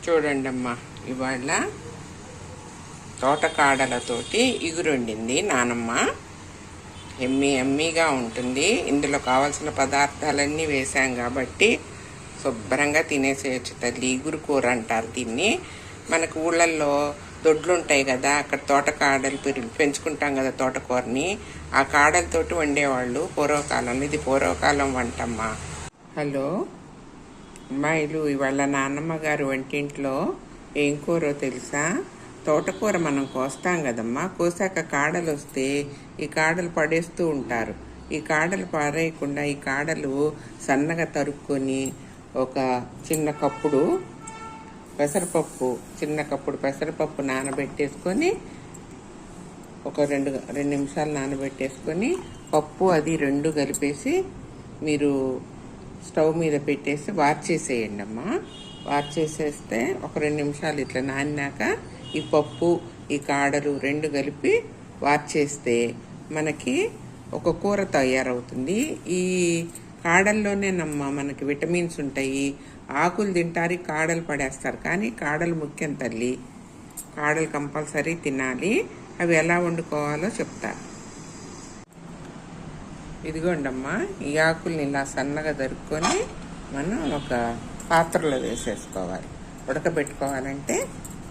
చూడండి అమ్మా, ఇవాళ తోటకాడలతోటి ఇగురు వండింది నానమ్మ. ఎమ్మీగా ఉంటుంది. ఇందులో కావాల్సిన పదార్థాలన్నీ వేసాం కాబట్టి శుభ్రంగా తినేసేయచ్చు తల్లి. ఇగురు కూర అంటారు దీన్ని. మనకు ఊళ్ళల్లో దొడ్లు ఉంటాయి కదా, అక్కడ తోటకాడలు పెంచుకుంటాం కదా తోటకూరని. ఆ కాడలతోటి వండేవాళ్ళు పూర్వకాలంలో. ఇది పూర్వకాలం వంటమ్మా. హలో అమ్మాయిలు, ఇవాళ నాన్నమ్మ గారు వంటింట్లో ఏం కూరో తెలుసా? తోటకూర మనం కోస్తాం కదమ్మా, కోసాక కాడలు వస్తే ఈ కాడలు పడేస్తూ ఉంటారు. ఈ కాడలు పారేయకుండా ఈ కాడలు సన్నగా తరుక్కొని ఒక చిన్న కప్పుడు పెసరపప్పు నానబెట్టేసుకొని ఒక రెండు నిమిషాలు నానబెట్టేసుకొని పప్పు అది రెండు కలిపేసి మీరు స్టవ్ మీద పెట్టేసి వార్చేసేయండి అమ్మా. వార్చేసేస్తే ఒక 2 నిమిషాలు ఇట్లా నానినాక ఈ పప్పు ఈ కాడలు రెండు కలిపి వార్చేస్తే మనకి ఒక కూర తయారవుతుంది. ఈ కాడల్లోనేనమ్మా మనకి విటమిన్స్ ఉంటాయి. ఆకులు తింటారు, కాడలు పడేస్తారు, కానీ కాడలు ముఖ్యం తల్లి. కాడలు కంపల్సరీ తినాలి. అవి ఎలా వండుకోవాలో చెప్తారు. ఇదిగోండమ్మా, ఈ ఆకుల్ని ఇలా సన్నగా దరుక్కొని మనం ఒక పాత్రలో వేసేసుకోవాలి. ఉడకబెట్టుకోవాలంటే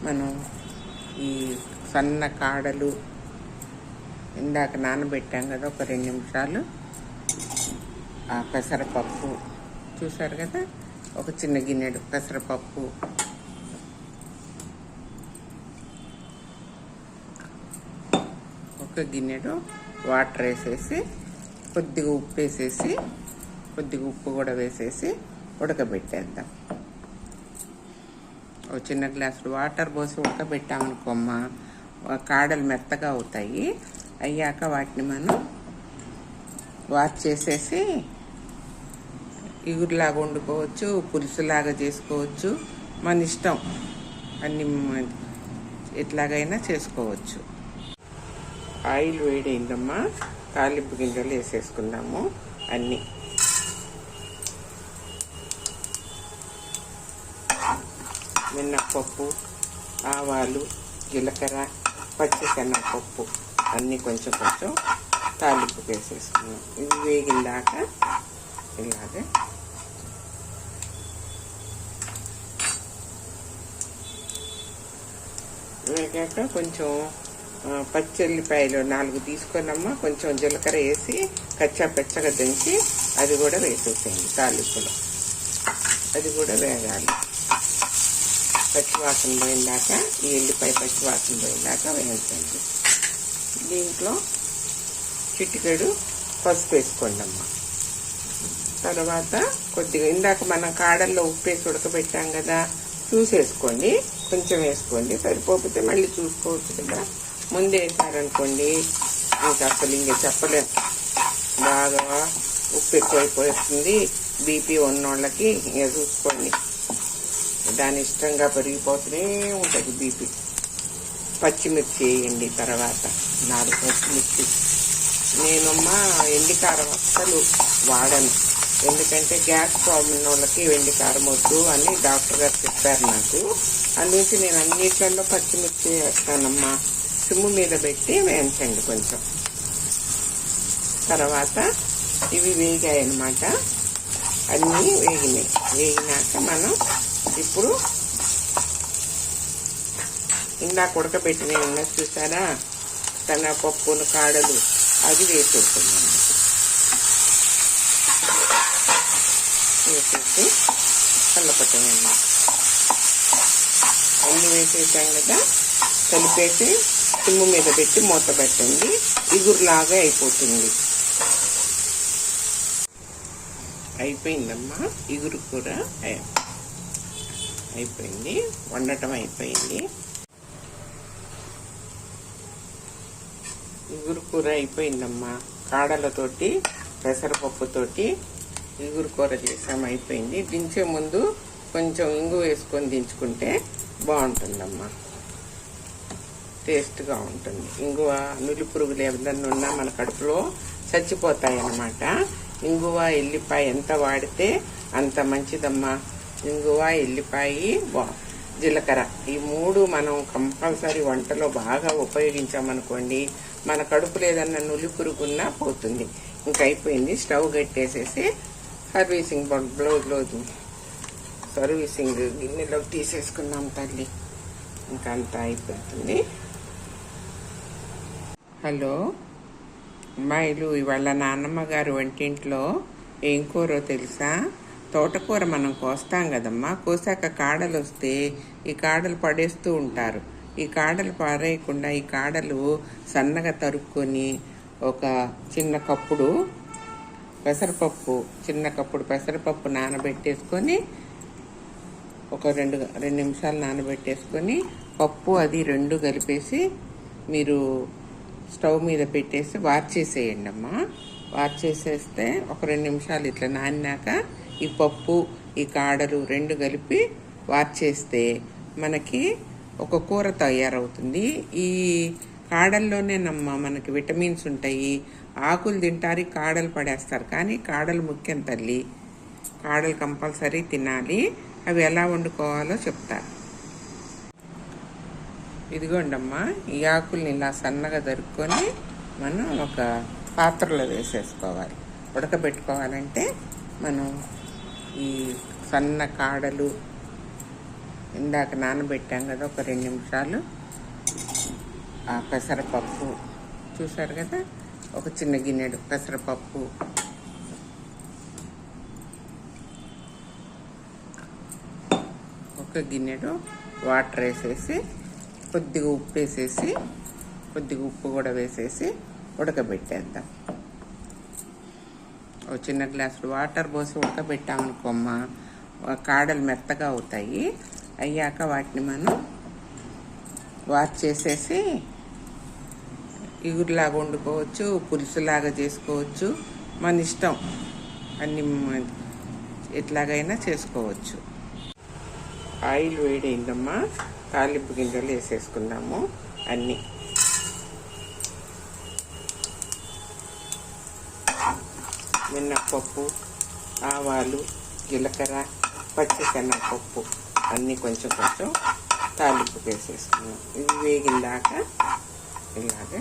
మనం ఈ సన్న కాడలు ఇందాక నానబెట్టాం కదా ఒక 2 నిమిషాలు, ఆ పెసరపప్పు చూసారు కదా, ఒక చిన్న గిన్నెడు పెసరపప్పు, ఒక గిన్నెడు వాటర్ వేసేసి కొద్దిగా ఉప్పు వేసేసి కొద్దిగా ఉప్పు కూడా వేసేసి ఉడకబెట్టేద్దాం. ఒక చిన్న గ్లాసులు వాటర్ పోసి ఉడకబెట్టామనుకోమ్మా, కాడలు మెత్తగా అవుతాయి. అయ్యాక వాటిని మనం వాష్ చేసేసి ఇగురులాగా వండుకోవచ్చు, పులుసులాగా చేసుకోవచ్చు, మన ఇష్టం. అన్ని ఎట్లాగైనా చేసుకోవచ్చు. ఆయిల్ వేడైందమ్మా, తాలింపు గింజలు వేసేసుకుందాము. అన్నీ మినప్పప్పు, ఆవాలు, జీలకర్ర, పచ్చిశనగపప్పు అన్నీ కొంచెం తాలింపు వేసేసుకున్నాం. ఇవి వేగిందాక ఇలాగే వేగాక కొంచెం పచ్చెల్లిపాయలు 4 తీసుకున్నామా, కొంచెం జీలకర్ర వేసి కచ్చాపెచ్చగా దంచి అది కూడా వేసేసేయండి తాలింపులో. అది కూడా వేగాలి. పచ్చివాసన పోయిందాక, ఈ ఎల్లిపాయ పచ్చివాసన పోయిందాక వేయించండి. దీంట్లో చిటికెడు పసుపు వేసుకోండి అమ్మ. తర్వాత కొద్దిగా ఇందాక మనం కాడల్లో ఉప్పు వేసి ఉడకబెట్టాం కదా, చూసేసుకోండి, కొంచెం వేసుకోండి. సరిపోతే మళ్ళీ చూసుకోవచ్చు కదా. ముందే వేసారనుకోండి ఇంకా అసలు ఇంక చెప్పలేం, బాగా ఉప్పు ఎక్కువైపోతుంది. బీపీ ఉన్నోళ్ళకి ఇంకా చూసుకోండి, దాని ఇష్టంగా పెరిగిపోతూనే ఉంటుంది బీపీ. పచ్చిమిర్చి వేయండి. తర్వాత 4 పచ్చిమిర్చి. నేనమ్మా ఎండికారం అస్సలు వాడను, ఎందుకంటే గ్యాస్ ప్రాబ్లం ఉన్న వాళ్ళకి ఎండికారం వద్దు అని డాక్టర్ గారు చెప్పారు నాకు. అందుకే నేను అన్నిట్లలో పచ్చిమిర్చి వేస్తానమ్మా. సిమ్ము మీద పెట్టి వేయించండి కొంచెం. తర్వాత ఇవి వేగాయి అన్నమాట, అన్నీ వేగినాయి. వేగినాక మనం ఇప్పుడు ఇందాక ఉడకబెట్టినవి ఉన్నది చూసారా, శనగపప్పును కాడలు, అది వేసేస్తున్నాను. వేసేసి కళ్ళపట్టండి. అన్నీ వేసేసాం కదా, కలిపేసి సిమ్ము మీద పెట్టి మూత పెట్టండి. ఇగురులాగా అయిపోతుంది. అయిపోయిందమ్మా, ఇగురు కూర అయిపోయింది, వండటం అయిపోయింది. ఇగురు కూర అయిపోయిందమ్మా. కాడలతోటి పెసరపప్పుతోటి ఇగురు కూర చేసాం, అయిపోయింది. దించే ముందు కొంచెం ఇంగు వేసుకొని దించుకుంటే బాగుంటుందమ్మా, టేస్ట్గా ఉంటుంది. ఇంగువ నులి పురుగులు ఏదన్నా ఉన్నా మన కడుపులో చచ్చిపోతాయి అన్నమాట. ఇంగువ ఎల్లిపాయ ఎంత వాడితే అంత మంచిదమ్మా. ఇంగువ ఎల్లిపాయ జీలకర్ర, ఈ 3 మనం కంపల్సరీ వంటలో బాగా ఉపయోగించామనుకోండి, మన కడుపులో ఏదన్నా నులి పురుగున్నా పోతుంది. ఇంకా అయిపోయింది. స్టవ్ కట్టేసేసి సర్వీసింగ్ గిన్నెలో తీసేసుకున్నాం తల్లి. ఇంకా అంతా అయిపోతుంది. హలో అమ్మాయిలు, ఇవాళ నాన్నమ్మ గారు వంటింట్లో ఏం కూరో తెలుసా? తోటకూర మనం కోస్తాం కదమ్మా, కోసాక కాడలు వస్తే ఈ కాడలు పడేస్తూ ఉంటారు. ఈ కాడలు పారేయకుండా ఈ కాడలు సన్నగా తరుక్కొని ఒక చిన్న కప్పుడు పెసరపప్పు నానబెట్టేసుకొని ఒక రెండు నిమిషాలు నానబెట్టేసుకొని పప్పు అది 2 కలిపేసి మీరు స్టవ్ మీద పెట్టేసి వార్చేసేయండి అమ్మా. వార్చేసేస్తే ఒక 2 నిమిషాలు ఇట్లా నానినాక ఈ పప్పు ఈ కాడలు 2 కలిపి వార్చేస్తే ఒక కూర తయారవుతుంది. ఈ కాడల్లోనేనమ్మా మనకి విటమిన్స్ ఉంటాయి. ఆకులు తింటారు, కాడలు పడేస్తారు, కానీ కాడలు ముఖ్యం తల్లి. కాడలు కంపల్సరీ తినాలి. అవి ఎలా వండుకోవాలో చెప్తారు. ఇదిగోండమ్మా, ఈ ఆకుల్ని ఇలా సన్నగా దొరుకుని మనం ఒక పాత్రలో వేసేసుకోవాలి. ఉడకబెట్టుకోవాలంటే మనం ఈ సన్న కాడలు ఇందాక నానబెట్టాం కదా ఒక 2 నిమిషాలు, ఆ పెసరపప్పు చూసారు కదా, ఒక చిన్న గిన్నెడు పెసరపప్పు, ఒక గిన్నెడు వాటర్ వేసేసి కొద్దిగా ఉప్పు వేసేసి కొద్దిగా ఉప్పు కూడా వేసేసి ఉడకబెట్టేద్దాం. ఒక చిన్న గ్లాసులు వాటర్ పోసి ఉడకబెట్టామనుకోమ్మా, కాడలు మెత్తగా అవుతాయి. అయ్యాక వాటిని మనం వాష్ చేసేసి ఇగురులాగా వండుకోవచ్చు, పులుసులాగా చేసుకోవచ్చు, మన ఇష్టం. అన్ని ఎట్లాగైనా చేసుకోవచ్చు. ఆయిల్ వేడైందమ్మా, తాలింపు గింజలు వేసేసుకుందాము. అన్నీ మినప్పప్పు, ఆవాలు, జీలకర్ర, పచ్చిశనగపప్పు అన్నీ కొంచెం తాలింపు వేసేసుకున్నాం. ఇవి వేగిందాక ఇలాగే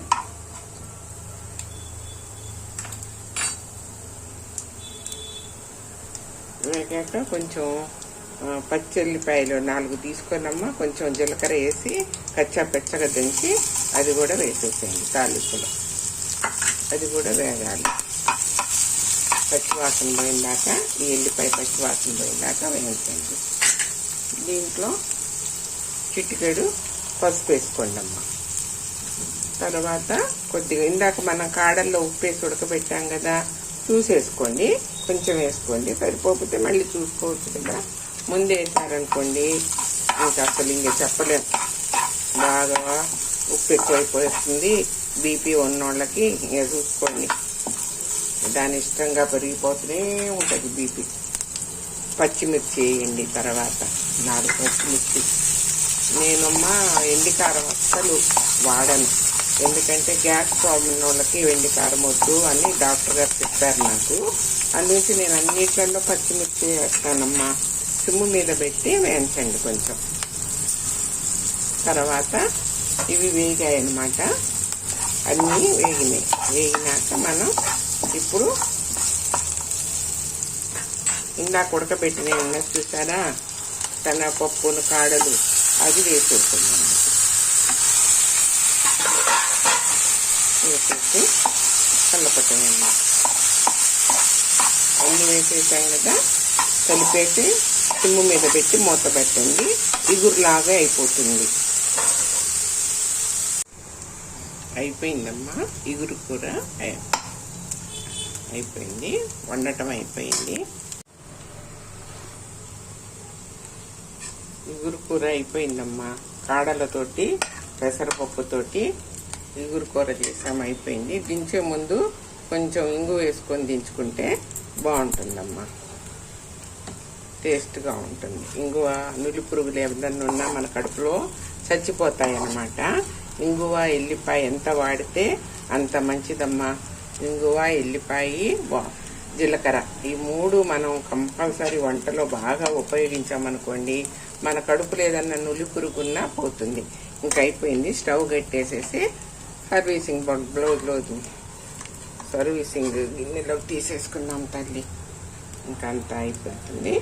వేగాక కొంచెం పచ్చెల్లిపాయలు 4 తీసుకున్నామ్మా, కొంచెం జీలకర్ర వేసి కచ్చా పెచ్చగా దంచి అది కూడా వేసేసేయండి తాలింపులో. అది కూడా వేగాలి. పచ్చివాసన పోయిందాక, ఈ ఎల్లిపాయ పచ్చివాసన పోయిందాక వేయించండి. దీంట్లో చిటికెడు పసుపు వేసుకోండి అమ్మ. తర్వాత కొద్దిగా ఇందాక మనం కాడల్లో ఉప్పు వేసి ఉడకబెట్టాం కదా, చూసేసుకోండి, కొంచెం వేసుకోండి. సరిపోతే మళ్ళీ చూసుకోవచ్చు కదా. ముందే వేసారనుకోండి ఇంకా అసలు ఇంకా చెప్పలేం, బాగా ఉప్పు ఎక్కువైపోతుంది. బీపీ ఉన్నోళ్ళకి ఇంకా చూసుకోండి, దాని ఇష్టంగా పెరిగిపోతూనే ఉంటుంది బీపీ. పచ్చిమిర్చి వేయండి. తర్వాత 4 పచ్చిమిర్చి. నేనమ్మా ఎండికారం అస్సలు వాడను, ఎందుకంటే గ్యాస్ ప్రాబ్లం ఉన్న వాళ్ళకి ఎండికారం వద్దు అని డాక్టర్ గారు చెప్పారు నాకు. అందునుంచి నేను అన్నిట్లలో పచ్చిమిర్చి వేస్తానమ్మా. సిమ్ము మీద పెట్టి వేయించండి కొంచెం. తర్వాత ఇవి వేగాయి అన్నమాట, అన్నీ వేగినాయి. వేగినాక మనం ఇప్పుడు ఇందాక ఉడకబెట్టిన ఉన్నది చూసారా, శనగపప్పును కాడలు, అది వేసేస్తున్నాను. వేసేసి కలపటండి. అన్నీ వేసేసాం కదా, కలిపేసి సిమ్ము మీద పెట్టి మూత పెట్టండి. ఇగురులాగా అయిపోతుంది. అయిపోయిందమ్మా, ఇగురు కూర అయిపోయింది, వండటం అయిపోయింది. ఇగురు కూర అయిపోయిందమ్మా. కాడలతోటి పెసరపప్పుతోటి ఇగురు కూర చేసాము, అయిపోయింది. దించే ముందు కొంచెం ఇంగు వేసుకొని దించుకుంటే బాగుంటుందమ్మా, టేస్ట్గా ఉంటుంది. ఇంగువ నులి పురుగులు ఏదన్నా ఉన్నా మన కడుపులో చచ్చిపోతాయి అన్నమాట. ఇంగువ ఎల్లిపాయ ఎంత వాడితే అంత మంచిదమ్మా. ఇంగువ ఎల్లిపాయ జీలకర్ర, ఈ 3 మనం కంపల్సరీ వంటలో బాగా ఉపయోగించామనుకోండి, మన కడుపులో ఏదన్నా నులి పురుగున్నా పోతుంది. ఇంకా అయిపోయింది. స్టవ్ కట్టేసేసి సర్వీసింగ్ గిన్నెలోకి తీసేసుకున్నాం తల్లి. ఇంకా అంతా అయిపోతుంది.